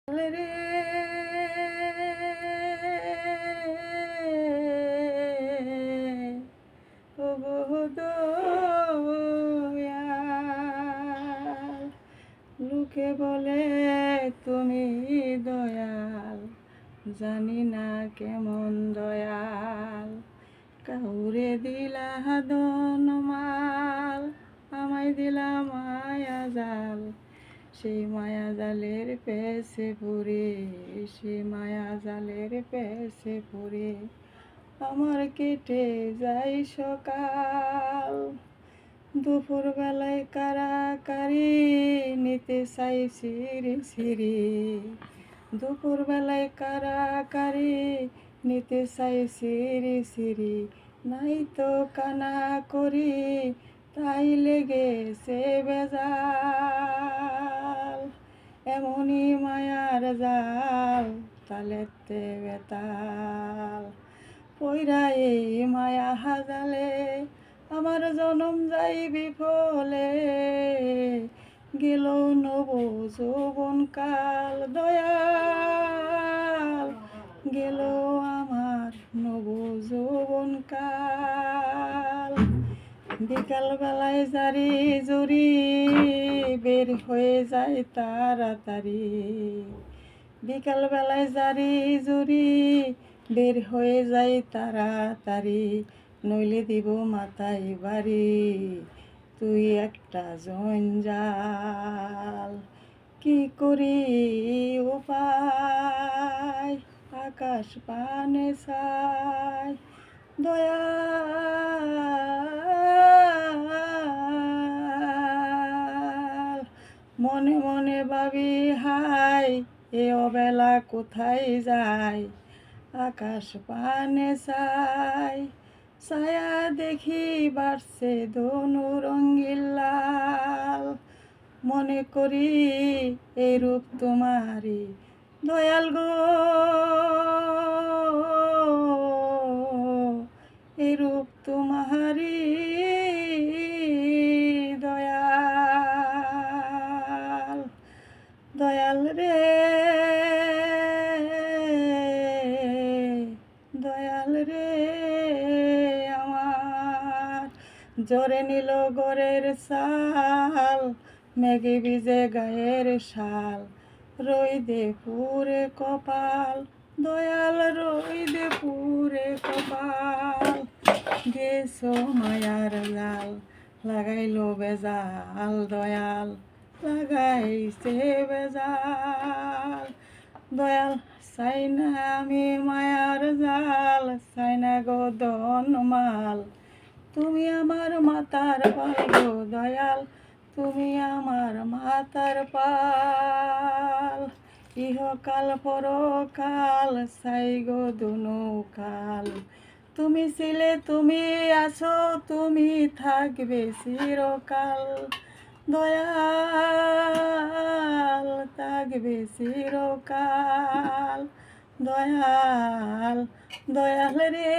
রে ও গো দয়াল, লোকে বলে তুমি দয়াল, জানি না কেমন দয়াল। কাউরে দিলা ধনমাল, আমায় দিলা মায়া জাল। সেই মায়া জালের পেছে পড়ে, সেই মায়া জালের পেছে পড়ে আমার কেটে যাই সকাল। দুপুর বেলায় কারাকারি নিতে চাই সিঁড়ি সিঁড়ি, দুপুর বেলায় কারাকারি নিতে চাই সিঁড়ি সিঁড়ি। নাই তো কানা করি তাই লেগেছে বেজাল, এমনই মায়ার জাল তালেতে বেতাল। পইরা এই মায়া হাজালে আমার জনম যাই বিফলে, গেল নব যৌবন কাল দয়াল, গেল আমার নব যৌবন কাল। বিকাল বেলায় জারি জুরি বের হয়ে যায় তাড়াতাড়ি, বিকাল বেলায় জারি জুরি বের হয়ে যায় তাড়াতাড়ি। নইলে দিব মাথায় বাড়ি, তুই একটা জঞ্জাল। কি করি উপায় আকাশ পানে চাই দয়াল। মনে মনে ভাবি হাই এ অবেলা কোথায় যায়, আকাশ পানে চাই ছায়া দেখি বাড়ছে দনু রঙ্গিন লাল। মনে করি এই রূপ তোমারি দয়াল গো, এই রূপ তোমারি দয়াল। দয়াল রে দয়াল রে আমার, জোরে নিল গরের চাল, মেঘে ভিজে গায়ের শাল। রইদে পুরে কপাল দয়াল, রইদে পুরে কপাল। গেছো মায়ার জাল লাগাইলো বেজাল দয়াল, লাগাইছে বেজাল। দয়াল চাই না আমি মায়ার জাল, চাই না গো ধনমাল। তুমি আমার মাতার পাল গো দয়াল, তুমি আমার মাতার পাল। ইহকাল পরকাল চাই গো দুনো কাল। তুমি ছিলে তুমি আছো তুমি থাকবে চিরকাল দয়াল, থাকবে চিরকাল দয়াল। দয়াল রে